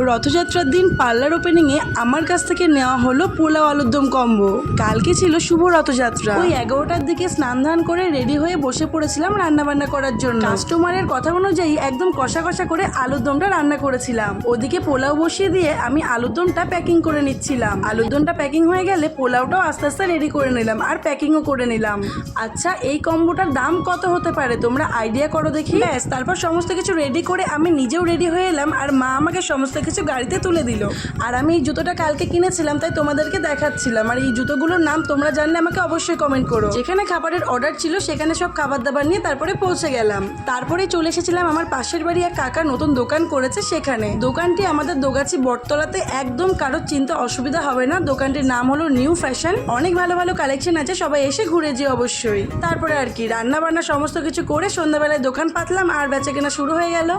রথযাত্রার দিন পার্লার ওপেনিংয়ে আমার কাছ থেকে নেওয়া হলো পোলাও আলুর দম কম্বো। কালকে ছিল শুভ রথযাত্রা। ওই 11টার দিকে স্নান ধান করে রেডি হয়ে বসে পড়েছিলাম রান্না বান্না করার জন্য। কাস্টমারের কথা অনুযায়ী একদম কষা কষা করে আলুর দমটা রান্না করেছিলাম। ওদিকে পোলাও বসিয়ে দিয়ে আমি আলুর দমটা প্যাকিং করে নিচ্ছিলাম। আলুর দমটা প্যাকিং হয়ে গেলে পোলাওটাও আস্তে আস্তে রেডি করে নিলাম আর প্যাকিংও করে নিলাম। আচ্ছা, এই কম্বোটার দাম কত হতে পারে তোমরা আইডিয়া করো দেখি। ব্যাস, তারপর সমস্ত কিছু রেডি করে আমি নিজেও রেডি হয়ে এলাম আর মা আমাকে সমস্ত কিছু গাড়িতে তুলে দিল। আর আমি এই জুতোটা কালকে কিনেছিলাম, তাই তোমাদেরকে দেখাচ্ছিলাম। আর এই জুতোগুলোর নাম তোমরা জানলে আমাকে অবশ্যই কমেন্ট করো। যেখানে খাবারের অর্ডার ছিল সেখানে সব খাবার দাবার নিয়ে তারপরে পৌঁছে গেলাম। তারপরে চলে এসেছিলাম আমার পাশের বাড়ি এক কাকা নতুন দোকান করেছে সেখানে। দোকানটি আমাদের দোগাছি বটতলাতে, একদম কারোর চিন্তা অসুবিধা হবে না। দোকানটির নাম হলো নিউ ফ্যাশন। অনেক ভালো ভালো কালেকশন আছে, সবাই এসে ঘুরে যেয়ে অবশ্যই। তারপরে আর কি রান্না বান্না সমস্ত কিছু করে সন্ধ্যাবেলায় দোকান পাতলাম আর বেচাকেনা শুরু হয়ে গেল।